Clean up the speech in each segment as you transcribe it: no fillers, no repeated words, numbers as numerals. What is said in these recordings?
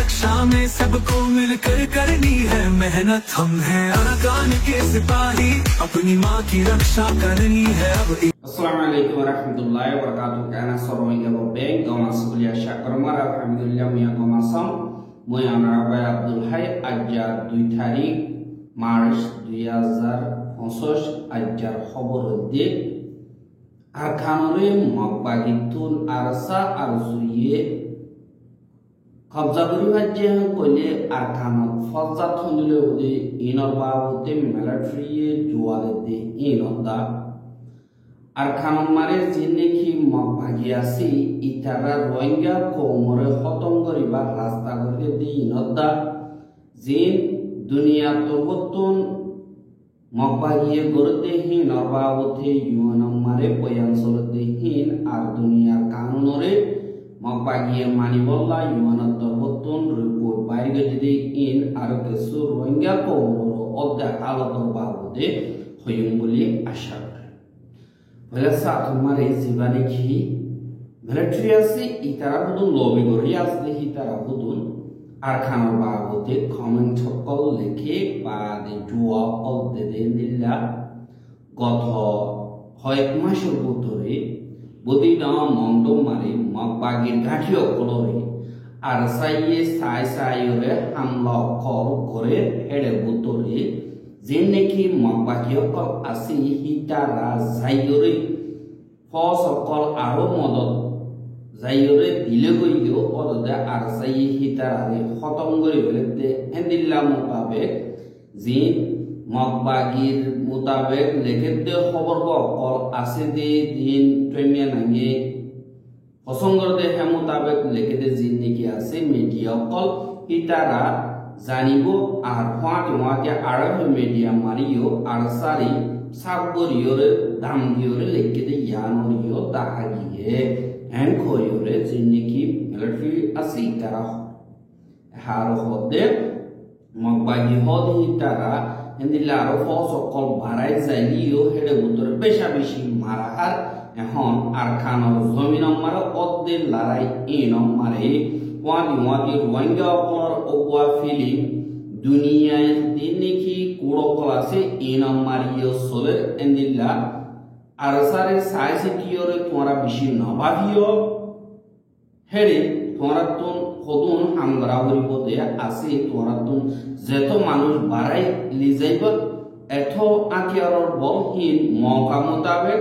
रक्षा में सबको मिलकर करनी है मेहनत। हम हैं अरकान के सिपाही, अपनी माँ की रक्षा करनी है अब। Assalamualaikum warahmatullahi wabarakatuh. Karena sorong yang berbeng, kau masuk kuliah syakarmar. Alhamdulillah muya kau masam. Muya Rabai Abdul Hai ajar 2 tarik Maret 2025 ajar khobor de arkanore mabagitun arsa arzuye কবজা করি ভাজ্যে কইলে আরকানো ফজা থন্দুলে ওদে ইনর বাবতে মিলিটারি জোয়ালে দে ইনদা আরকানো মারে জিনে কি মগভাগিয়াসি ইতারা রোহিঙ্গা কোমরে খতম করিবা রাস্তা করে দে ইনদা জিন দুনিয়া তরবতুন মগভাগিয়ে গরতে হিন বাবতে ইউন মারে পয়ানসলতে হিন আর দুনিয়ার কানুনরে মগবাগিয়ে মানিবল্লা ইউমানতর বতুন রিপোর্ট বাইরে যদি ইন আর কিছু রোহিঙ্গা কৌমর অধ্যা আলাদর বাবদে হইম বলে আশা করে বলে তোমার এই জীবনে কি মিলিটারি আছে ইতারা বুদুন লবি গড়ি আসলে ইতারা বুদুন আর খানোর বাবদে কমেন্ট সকল লেখে বাদে জুয়া অলতে দে নিল্লা গত কয়েক মাসের ভিতরে বদিনা মন্ডম মারে মগবাগির ঘাটিও কলরে আর সাইয়ে সাইরে হামলা কল করে হেড়ে বুতরে যে নাকি মগবাগিও কল আসি হিতারা যাইরে ফস কল আরো মদত যাইরে দিলে গইও পদদে আর সাইয়ে হিতারারে খতম করে ফেলতে হেন্দিল্লা মোতাবেক যে মগবাগির মোতাবেক লেখেতে খবর কল আছে দে দিন ট্রেমিয়া নাঙে পছন্দর দে হে মোতাবেক লেখেতে জিন নাকি আছে মিডিয়া কল ইতারা জানিব আর ফাঁটে আর মিডিয়া মারিও আর সারি সাবগরিয়রে দাম দিয়রে লেখেতে ইয়ানরিও দেখা গিয়ে হ্যাং করিয়রে জিন নাকি মিলিটারি আছে ইতারা হার হদে মগবাগি হদে ইতারা এন্দিলা আরো ফসকল বাড়াই যাইলিও হেডে বুতরে বেশা বেশি মারা আর এখন আর খানোর জমিন মারা অদ্দে লড়াই ইন মারে ওয়াদি রোহিঙ্গা অপর ওয়া ফিলিম দুনিয়ায় দিন নাকি কুড়ো কলাসে ইন মারিও সোলে এন্দিলা আর সারে সাইসিটিওরে তোমরা বেশি নভাবিও হেডে তোমরা তো কদুন হামগরা হরিপদে আসে তোমরা তো যেত মানুষ বাড়াই লিজাইব এত আতিয়ারর বলহীন মকা মোতাবেক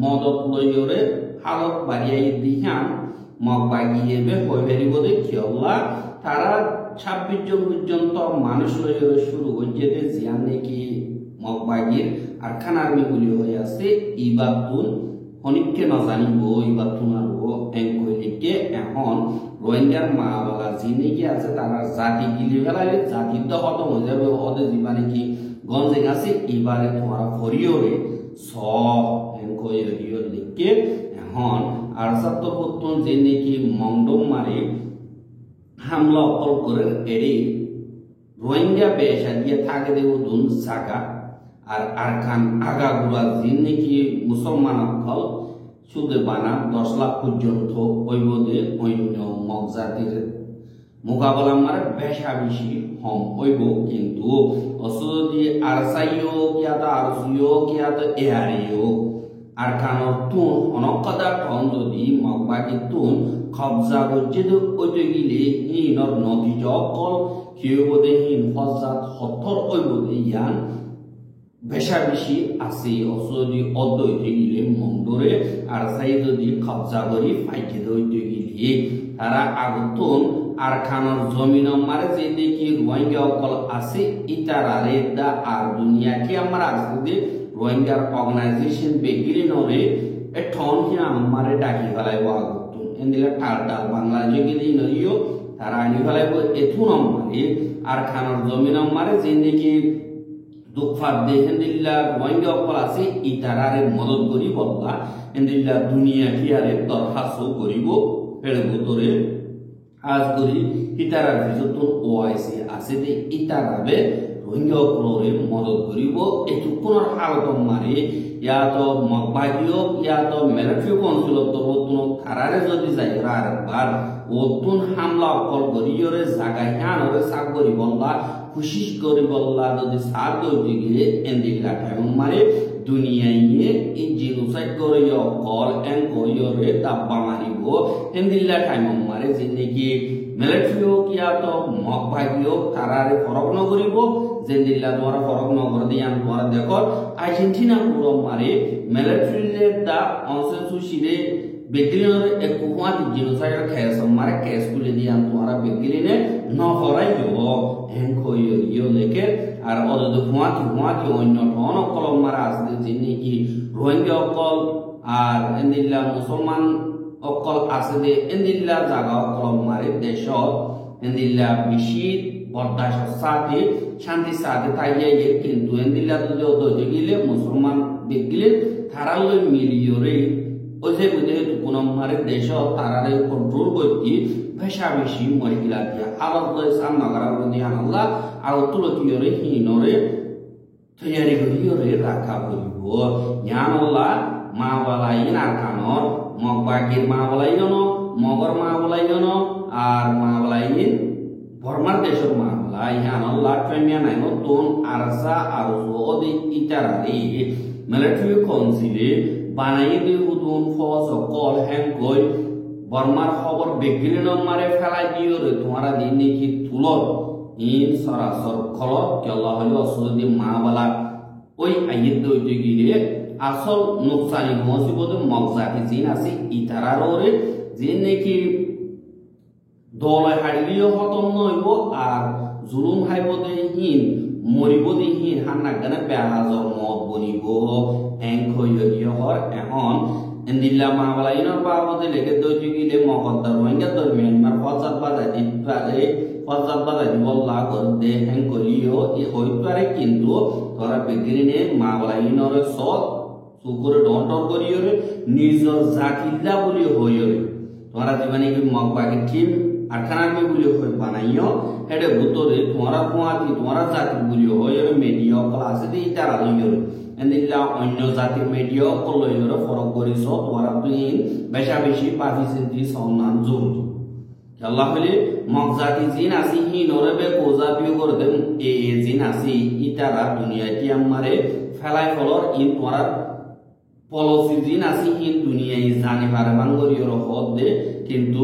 মদত লইরে হালত বাড়িয়াই দিহান মগবাগিয়েবে হয়ে বেরিবদে কিয়ল্লা তারা 26 জন পর্যন্ত মানুষ লইরে শুরু হইতে জিয়ান নাকি মগবাগির আর খানার্মিগুলি হয়ে আছে ইবাতুন অনেককে না জানিব ইবাতুন আর এঙ্কইলিকে এখন রোহিঙ্গার মা বাবা যিনি কি আছে তারা জাতি গিলি ফেলাইলে জাতি তো খতম হয়ে যাবে ওদের জীবনে কি গঞ্জে আছে এবারে তোমার ফরিওরে স এঙ্কইলিও লিখকে এখন আর সত্যপত্তন যিনি কি মংডম মারে হামলা অকল করে এড়ে রোহিঙ্গা পেশা দিয়ে থাকে দেব দুন জাগা আর আরকান আগাগুড়া যিনি কি মুসলমান অকল সুদে বানা 10 লাখ পর্যন্ত ওইবদে অন্য মগজাতির মোকাবেলা মারে বেশা বেশি হম ওইব কিন্তু অসদি আরসাইও কিয়াতা আরসুইও কিয়াতা এহারিও আর কানর তুন অনকদা টন যদি মগবাগি তুন কবজা গজ্জেদ ওইতে গিলে হিনর নদীজ অকল কিয়বদে হিন ফজাত হথর ওইবদে ইয়ান বেশা বেশি আছে অসদি অদ্বৈতে গিলে মন্ডরে আর সাই যদি কবজা করি ফাইকে দইতে গিলে তারা আগতুন আর খানোর জমিন মারে যে দেখি রোহিঙ্গা অকল আছে ইতারারে দা আর দুনিয়া কি আমরা আসলে রোহিঙ্গার অর্গানাইজেশন বেগিরি নরে এ ঠন কি আমারে ডাকি ফেলাইব আগতুন এন্দিলা টারডা বাংলাদেশে গিলি নরিও তারা আনি ফেলাইব এথুন মারে আর খানোর জমিন মারে যে দেখি দুঃখার দেহেন্দিল্লা রোহিঙ্গা অকল আছে ইতারারে মদত করি বললা এন্দিল্লা দুনিয়া কি আরে দরখাস্ত করিব হেড়ে ভিতরে আজ করি ইতারার ভিতর ওআইসি আছে যে ইতারাবে রোহিঙ্গা সকলরে মদত করিব এটুকুনৰ হালত মাৰি ইয়াত মগবাগিও ইয়াত মিলিটারি কাউন্সিলত তরতুন খারারে যদি যাই আরেকবার ওতুন হামলা অকল করিয়রে জাগাই হানরে সাক করি বললা খুশি করি বললা যদি সাক দইতে গিয়ে এন্দিলা টাইম মারে দুনিয়ায় এই জিনোসাইড করে অকল এন করিয়রে দাব্বা মারিব এন্দিলা টাইম মারে জিন্দেগি মিলিটারি হোক ইয়াত মগবাগিও খারারে ফরক নকরিব জেন্দিল্লা তোমারা ফরক নগর দিয়ে আমি তোমারা দেখো আর্জেন্টিনা পুরো মারে মিলিটারিলে দা অনসেন্সু শিরে বেগলিনের এক কুয়া জিনোসাইড কেস মারে কেস গুলি দিয়ে আমি তোমারা বেগলিনে ন হরাই দেব হ্যাং কইও লেকে আর অদদ হুয়াতি অন্য টন কলম মারা আসলে যিনি কি রোহিঙ্গা অকল আর এন্দিল্লা মুসলমান অকল আসলে এন্দিল্লা জায়গা কলম মারে দেশত এন্দিল্লা বেশি বরদাস্ত সাথে শান্তি সাথে তাইয়ে কিন্তু এন্দিল্লা যদি গেলে মুসলমান বেগলে তারালে মিলিয়রে ওই যে বুঝে কোনো মারে দেশ তারারে কন্ট্রোল করতে বেশা বেশি মহিলা দিয়ে আলাদ সামনা করার মধ্যে আল্লাহ আর তুলকিয়রে হিনরে তৈরি করিয়রে রাখা হইব জ্ঞান আল্লাহ মা বলাইন আর কানর মগবাগির মা বলাইন মগর মা বলাইন আর মা বলাইন বর্মার দেশের মা বলাই হ্যাঁ আল্লাহ ট্রেমিয়া নাই নতুন আরসা আর ওদি ইটারারি মিলিটারি কাউন্সিলে বানাই দি উদুন ফস কল হ্যাং কই বর্মার খবর বেগিলে মারে ফেলাই দিও রে তোমারা দিন নাকি তুলত ইন সরাসর খলত কেল্লা হলি অসুদি মা বলা ওই আইয়ের দইতে গিয়ে আসল নুকসানি মসিবত মগজাকি জিন আছে ইটারার ওরে যে নাকি দলে হারিলিও হতম নইব আর জুলুম হাইবদে হিন মরিবদে হিন হান্না গানে বেহাজর মত বনিব এং খইয় হর এখন এন্দিল্লা মাওলাইনর বাবদে লেগে দইতে গিলে মকদ্দার রোহিঙ্গা দরমিয়ানমার ফজাত বাজাই বল্লা করতে হ্যাং করিও এ হইপারে কিন্তু তোরা বেগিরিনে মাওলাইনর সৎ সুকরে ডন্টর করিয়রে নিজর জাতিল্লা বলি হইয়রে তোরা জীবনে কি মগবাগি টিম আঠানাকে বলি হই বানাইও হেডে ভুতরে তোরা কুয়াতি তোরা জাতি বলি হইয়রে মিডিয়া ক্লাসে দি তারা লইয়রে এন্দিল্লা অন্য জাতির মিডিয়া কলইয়রে ফরক করিস তোরা তুই বেশা বেশি পার্টিসিপেন্ট সম্মান জোর আল্লাহ বলে মগজাতি জিন আসি হি নরবে কোজাপিও করতে এ জিন আসি ইতারা দুনিয়াটি আমারে ফেলাই ফলর ইন তোরা পলিসি জিন আসি হিন দুনিয়ায় জানি পারে বাঙ্গরিয়র হদ দে কিন্তু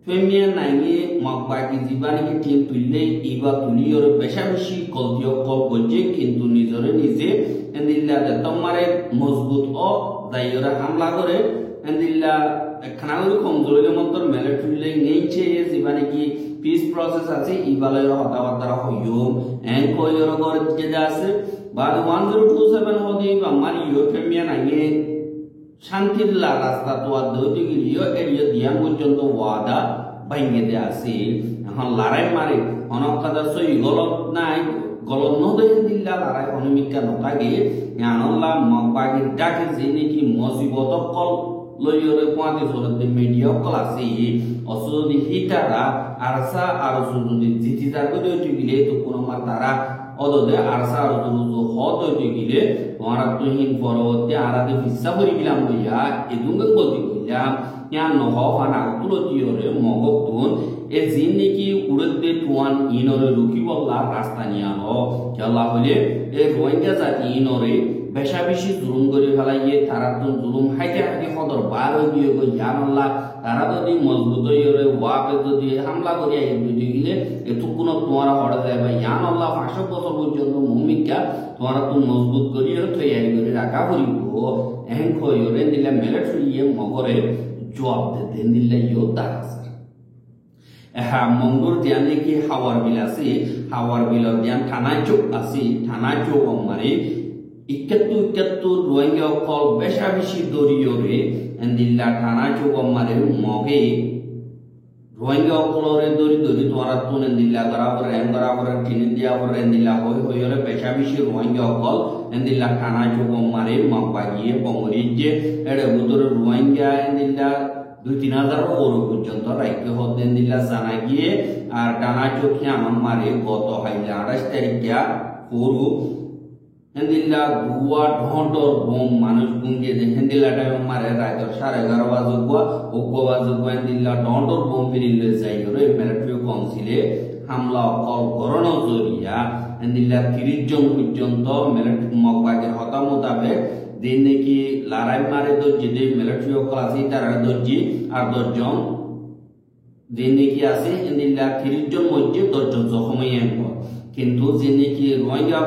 ফেমিয়া নাইয়ে মগবাগি জীবানিকে টিম তুললে ইবা তুলিয়র বেশা বেশি গলতিও কল করছে কিন্তু নিজরে নিজে এন্দিল্লা তোমারে মজবুত ও দাইয়রা হামলা করে এন্দিল্লা খানাগুলি কমজোরের মতো মিলিটারি নেইছে জীবানিকি পিস প্রসেস আছে ইবালের হতাবার্তা হইও এন কইয়র গর যে আছে বাদ 1027 হদি আমার ইউরোপিয়ান নাইয়ে শান্তির রাস্তা তো দইতে গিয়ে এরিয়া দিয়ান পর্যন্ত ওয়াদা ভাঙে দে আছে এখন লড়াই মারে অনকাদা সই গলত নাই গলত নদে দিল্লা লড়াই অনুমিকা নথাকে আনল্লা মগবাগির ডাকে যে নাকি মুসিবত কল লইয়রে কোয়াতে চলতে মিডিয়া ক্লাসে অসুদি হিটারা আরসা আর সুদি জিতিদার করে গিলে তো কোনো মার তারা অদদে আরসা আর সুদু হত হইতে গিলে তোমরা তো হিন পরবর্তী আরাদে ভিসা করি গিলাম বইয়া এদুঙ্গে বলতে গিলাম ইয়া নহ ফানা তুলতিয়রে মগতুন এ জিন নাকি উড়তে টুয়ান ইনরে রুকি বল্লা রাস্তা নিয়ানো আল্লাহ বলে এ রোহিঙ্গা জাতি ইনরে বেশা বেশি জুলুম করে ফেলাইয়ে তারা তো জুলুম হাইতে হাইতে সদর বার হয়ে গিয়ে গো জান আল্লাহ তারা যদি মজবুত হয়ে ওয়াপে যদি হামলা করে বুঝে গেলে একটু কোনো তোমারা হড়ে যায় বা ইয়ান আল্লাহ 500 বছর পর্যন্ত মুমিকা তোমারা তো মজবুত করিয়ে তৈরি করে রাখা করিব এহেন কইরে দিলে মিলিটারি মগরে জবাব দিতে দিলে যোদ্ধা আছে হ্যাঁ মঙ্গল ধ্যান নাকি হাওয়ার বিল আছে হাওয়ার বিল ধ্যান থানায় চোখ আছে থানায় চোখ মানে 71 রোহিঙ্গা কল বেশা বেশি দরিয়রে এন্দিল্লা থানা চোখ মারে মগে রোহিঙ্গা কলরে দরি দরি তোরা তুন এন্দিল্লা বরাবর টিনি দিয়া বর এন্দিল্লা হই হইরে বেশা বেশি রোহিঙ্গা কল এন্দিল্লা থানা চোখ মারে মগবাগিয়ে বঙ্গরি যে এড়ে বুতরে রোহিঙ্গা এন্দিল্লা 2-3 ওর পর্যন্ত রাইকে হদেন দিলা জানা গিয়ে আর টানা চোখে আমার মারে গত হাইলে 28 তারিখে পুরো হেন্দিল্লা দুয়া ঢন্টর বোম মানুষ গুঙ্গে যে হেন্দিল্লা টাইম মারে রাত 11:30 বাজে হেন্দিল্লা ঢন্টর বোম ফিরিলে যাই রে মিলিটারি কাউন্সিলে হামলা কল করোনা জরিয়া হেন্দিল্লা 30 জন পর্যন্ত মিলিটারি মকবাগের হতা মোতাবেক দিন নাকি লড়াই মারে দর্জি যে মিলিটারি ক্লাসে তারা দর্জি আর 10 জন দিন নাকি আছে হেন্দিল্লা 30 জন মধ্যে 10 জন জখমই কিন্তু যে নাকি রোহিঙ্গা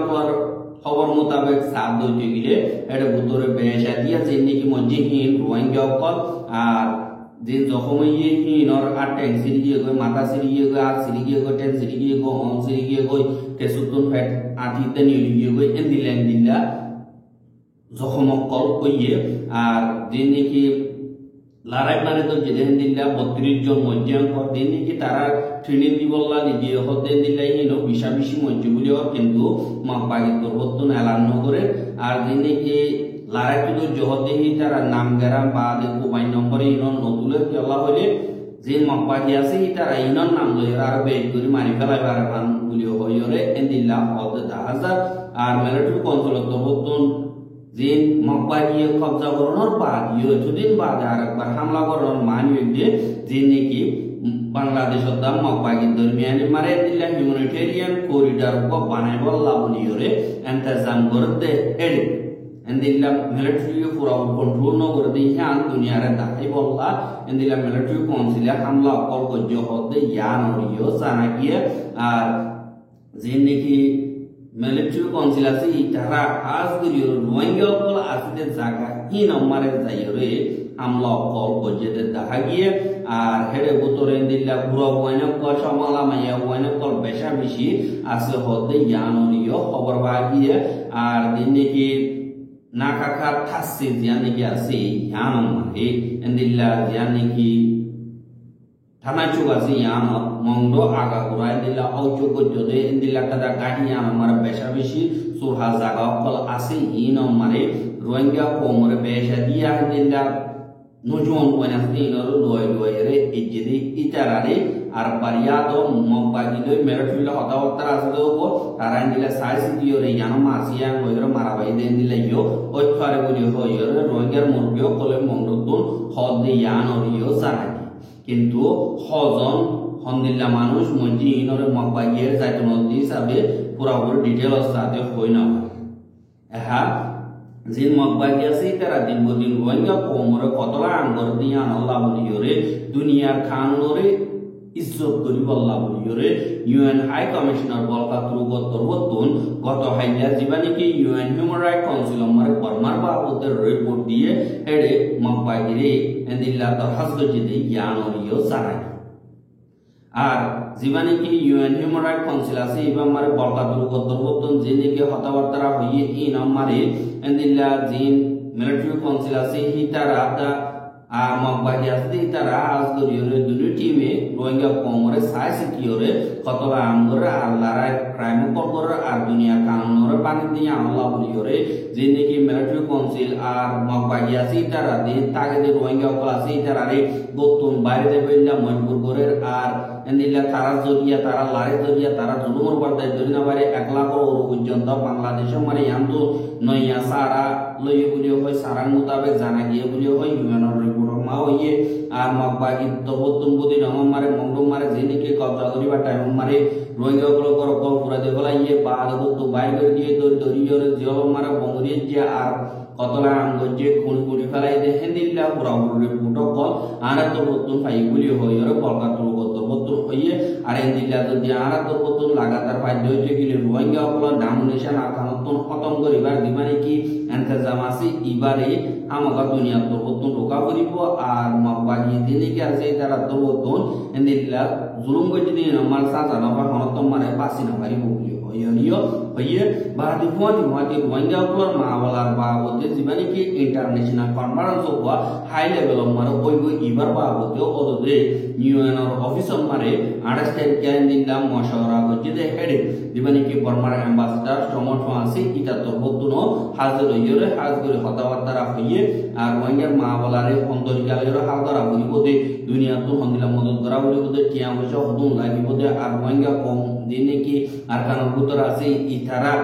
খবর মোতাবেক সাত দইতে গেলে এটা ভিতরে বেশা দিয়া যে নাকি মধ্যে হিন রোহিঙ্গা আর যে জখমই হিন আর ট্যাঙ্ক সিরি গিয়ে গই মাথা সিরি গিয়ে গই আর সিরি গিয়ে গই ট্যাঙ্ক সিরি গিয়ে গই অন সিরি গিয়ে গই তেসুতুন ফ্যাট আঠিতে নিয়ে গিয়ে গই দিল্লা জখম কল কইয়ে আর যে নাকি লড়াই মানে তো যেদিন দিল্লা 32 জন মধ্যে দিন নাকি তারা ট্রেনিং দিবল্লা নিজে হতে দিল্লাই হিনো বিশাবিশি মধ্যে বলে কিন্তু মাপাগি তোরবর্তন এলান করে আর দিন নাকি লড়াই কিন্তু জহদেহি তারা নাম গেরাম বা মোবাইল নম্বরে ইনন নতুলে কেলা হইলে যে মাপাগি আছে তারা ইনন নাম লই আর বেই করে মারি ফেলাই বারবান বলে হইরে দিল্লা হতে 10,000 আর মিলিটারি কন্ট্রোল তোরবর্তন যে মকবাগিয়ে কবজা করানোর বাদ কিছুদিন বাদে আর একবার হামলা করানোর মানিয়ে দিয়ে যে নাকি বাংলাদেশের দাম মকবাগি দরমিয়ানি মারে দিল্লা হিউম্যানিটেরিয়ান করিডর को বানাই বললা বলিওরে ইন্তজাম করতে এডি দিল্লা মিলিটারি পুরো কন্ট্রোল ন করে দিয়ে হ্যাঁ দুনিয়ারে দাই বললা দিল্লা মিলিটারি কাউন্সিলে হামলা কল করতে হতে ইয়ান হইও জানা গিয়ে আর যে নাকি মিলিটারি কাউন্সিল আছে তারা আজ করি রোহিঙ্গা কল আসতে জায়গা ই নম্বরে যাইরে হামলা কল করতে দেখা গিয়ে আর হেডে ভিতরে দিল্লা পুরো ওয়াইনক কল সমালা মাইয়া ওয়াইনক কল বেশা বেশি আছে হতে ইয়ানিও খবর বাগিয়ে আর দিন নাকি নাকাকা থাসছে জিয়া নাকি আছে ইয়ান মানে দিল্লা জিয়া নাকি থানা চুক আছে ইয়ান মংডো আগা গুড়াই দিল্লা অযোগ্য যদি দিল্লা কাদা গাড়ি আমার বেশা বেশি সুরহা জায়গা কল আছে ই নম্বরে রোহিঙ্গা কোমরে বেশা দিয়া দিল্লা নজুন ওয়ানাস্তি নরো লয় লয়রে ইজিদি ইতারারে আর পারিয়াদো মবাগিদো মেরফিলা হতাওতার আসদো কো তারা দিল্লা সাইসি দিওরে ইয়ান মাসিয়া কইরে মারাবাই দেন দিল্লা ইয়ো ওইফারে বলি হইরে রোহিঙ্গার মুরগিও কলে মংডতুন হদে ইয়ান অরিও জানাই কিন্তু হজন হন্দিল্লা মানুষ মঞ্জি ইনরে মকবাগিয়ের যাইতন হিসাবে পুরাপুরি ডিটেলস সাথে হই না এহা যে মকবাগি আছে তারা দিন বদিন রোহিঙ্গা কোমরে কতলা আঙ্গর দিয়া আল্লাহ বলিওরে দুনিয়ার খানরে ইজ্জত করি বল্লা বলিওরে ইউএন হাই কমিশনার বলকা তুরুগতর বতুন গত হাইলা জীবানিকে ইউএন হিউম্যান রাইট কাউন্সিল আমারে বর্মার বাবতের রিপোর্ট দিয়ে হেডে মকবাগিরে দিল্লা দরখাস্ত জিদে ইয়ানরিও জানাই আর জীবানিকে ইউএন হিউম্যান রাইট কাউন্সিল আছে এবার আমারে বলকা তুরুগতর বতুন যে নাকি হতাবার্তা হইয়ে ই নম্বরে দিল্লা জিন মিলিটারি কাউন্সিল আছে হি তারা আর মকবাগি আছে তারা আজ করিওরে দুই টিমে রোহিঙ্গা কোমরে সাই সিকিওরে কতলা আমগরে আর লড়াই ক্রাইম করে আর দুনিয়া কানুনরে পানি দিয়ে আল্লাহ বলিওরে যে নাকি মিলিটারি কাউন্সিল আর মকবাগি আছে তারা দিন তাকে যে রোহিঙ্গা কল আছে তারা রে বতুন বাইরে দেবেলা মজবুর করে আর এন্দিলা তারা জরিয়া তারা লড়াই জরিয়া তারা জুলুমর বার্তায় জরি না বাইরে 1 লাখ পর্যন্ত বাংলাদেশে মানে ইয়ান্তু নইয়া সারা লইয়ে বলিও হয় সারা মোতাবেক জানা গিয়ে বলিও হয় ইউএনর রিপোর্ট মা হইয়ে আর মকবাগি তবতুন বদি নম মারে মংডো মারে যে নাকি কবজা করিবা টাইম মারে রোহিঙ্গা গুলো কর কল পুরা দেবলা ইয়ে বাদ তো বাইরে দিয়ে দরিয়রে জল মারে বঙ্গরিয়ে যে আর কতলা আঙ্গজে খুন ফেলাই দে হেন্দিল্লা পুরাপুরি রিপোর্ট কল আনা তো বতুন ফাই বলিও হইরে কলকাতা বতুন হইয়ে আর হেন্দিল্লা যদি আনা তো বতুন লাগাতার ফাই দইতে গিলে রোহিঙ্গা গুলো ডামিনেশন আকানতন খতম করিবার দিবানি কি ইন্তজাম আছে ইবারে আমাগা দুনিয়া তো বতুন রোকা করিব আর মকবাগি দিনে কি আছে তারা তো বতুন হেন্দিল্লা জুলুম গজি দিন মাল সাজা না হনতম মানে পাসি না পারিব বলিও হইরিও হইয়ে বাহাদি হুয়াতি রোহিঙ্গা হকলর মাওলার বাবদে যিমানি কি ইন্টারন্যাশনাল কনফারেন্স হওয়া হাই লেভেল মারে কইব ইবার বাবদে ওদে ইউএনর অফিস মারে 28 তারিখ দিলাম মশওয়ারা গজিদে হেডে যিমানি কি বর্মার অ্যাম্বাসেডর সমর্থন আছে ইটা তো বতুন হাজির হইরে হাজির কথাবার্তা হইয়ে আর রোহিঙ্গার মাওলারে অন্তরিকালের হাল করা বলিবদে দুনিয়া তো হন্দিলা মদত করা বলিবদে টিয়া পয়সা হদুন লাগিবদে আর রোহিঙ্গা কম দিনে কি আর কারণ ভিতর আছে ইতারা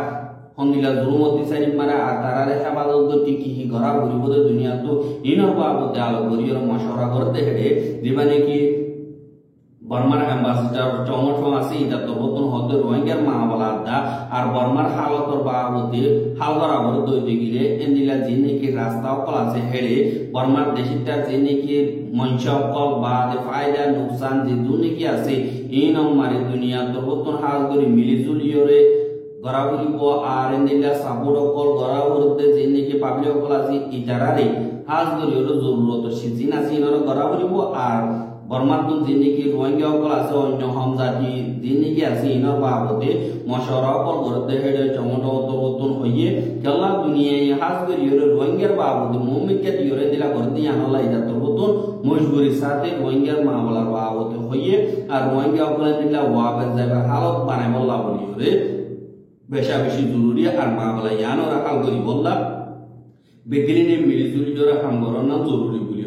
হন্দিলা জুলুমতি সারি মারা আর তারারে হেফাজত কি ঘরা বলিবদে দুনিয়া তো ইনর বাবদে আলো করিয়র মশওয়ারা করতে হেডে দিবানে কি বর্মার অ্যাম্বাসেডর চমটম আছে এটা তো বতন হতে রোহিঙ্গার মাওলাদা আর বর্মার হালতর বাবদে হাল বরাবর দইতে গিলে এন্দিলা যে নাকি রাস্তা অকল আছে হেড়ে বর্মার দেশিটা যে নাকি মঞ্চ অকল বা ফায়দা নুকসান যে দুনিকি আছে এই নম্বরে দুনিয়া তো বতন হাল করে মিলি জুলিয়রে গড়া বলিব আর এন্দিলা সাপোর্ট অকল গড়া বলতে যে নাকি পাবলিক অকল আছে ইটারারে হাজ করিয়র জরুরত সিজিন আছে ইনর গড়া বলিব আর বর্মার যে নাকি রোহিঙ্গা অকল আছে অন্য হম জাতি যে নাকি আছে ইনর বাবদে মশওয়ারা অকল করতে হেডে চমট অতন হইয়ে কেলা দুনিয়ায় হাজ করিয়র রোহিঙ্গার বাবদে মুমিকে দিয়রে দিলা করতে আনলা এটা তো বতন মজবুরির সাথে রোহিঙ্গার মামলার বাবদে হইয়ে আর রোহিঙ্গা অকল দিলা ওয়াবের যাবার হালত বানাই বললা বলিয়রে বেশা বেশি জরুরি আর মামলা ইয়ানরা হাল করি বললা বেগিনে মিলিজুলি জোরা হামগরণ না জরুরি বলি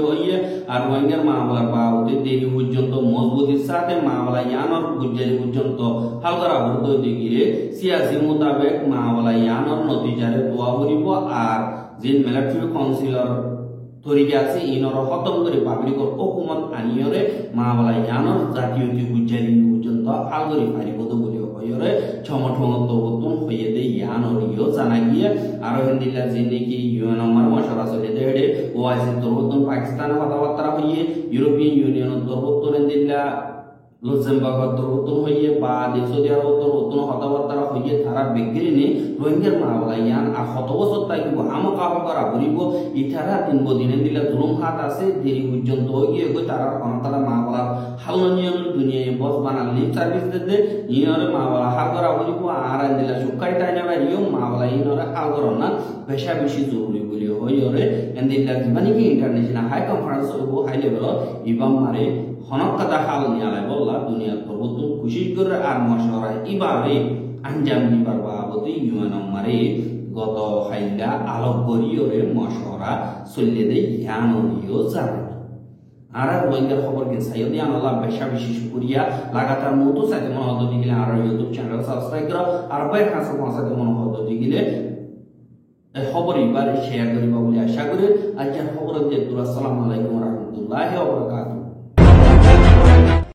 হইয়ে আর রোহিঙ্গার মামলার বাবদে দেরি পর্যন্ত মজবুতির সাথে মামলা ইয়ানর গুজারি পর্যন্ত হাল করা হতো দিকে সিয়াসি মোতাবেক মামলা ইয়ানর নতিজারে দোয়া করিব আর যে মিলিটারি কাউন্সিলর তরিকা আছে ইনর খতম করে পাবলিকর হুকুমত আনিয়রে মামলা ইয়ানর জাতীয় গুজারি পর্যন্ত হাল করে পারিব বলি হইরে ছমঠমত বতুন হইয়ে দে ইয়ানর ইও জানা গিয়ে আর হিন্দিলা যে নাকি ইউএন আমার মশওয়ারা চলে দেড়ে ওআইসি তরবতন পাকিস্তানের কথাবার্তা হইয়ে ইউরোপিয়ান ইউনিয়ন তরবতন দিলা লুক্সেমবার্গ তরবতন হইয়ে বা সৌদি আরব তরবতন কথাবার্তা হইয়ে তারা বেগিনে রোহিঙ্গার মামলা ইয়ান আর শত বছর তাইব হাম কাপ করা বলিব ইতারা 3 দিনে দিলা জুলুম হাত আছে দেরি পর্যন্ত হইয়ে গই তারা তারা মামলা হাল নিয়মের দুনিয়ায় বস বানাল লিপ সার্ভিস দিতে ইনরে মামলা হাল করা বলিব আর দিলা সুকাই তাই না ইও মামলা ইনরে হাল করা না বেশা বেশি জরুরি বলি হইরে এন্দিলা মানে কি ইন্টারন্যাশনাল হাই কনফারেন্স হইব হাই লেভেল ইবাম মারে হনকতা হাল নিয়ালাই বললা দুনিয়ার প্রবতুন খুশি করে আর মশওয়ারা ইবারে আঞ্জাম দিবার বাবদে ইউএন মারে গত হাইলা আলোক করিয়রে মশওয়ারা চলিয়ে দেয় ইয়ানিও জানে আর রোহিঙ্গার খবর কে সাইদি আনলা বেশা বেশি শুকরিয়া লাগাতার মতো সাথে মন হতো দিলে আর ইউটিউব চ্যানেল সাবস্ক্রাইব করো আর বাই খাস সাথে মন হতো দিলে এই খবর এবারে শেয়ার করিবা বলে আশা করি আজকের খবর দিয়ে আসসালামু আলাইকুম ওয়া রাহমাতুল্লাহি ওয়া বারাকাতুহু।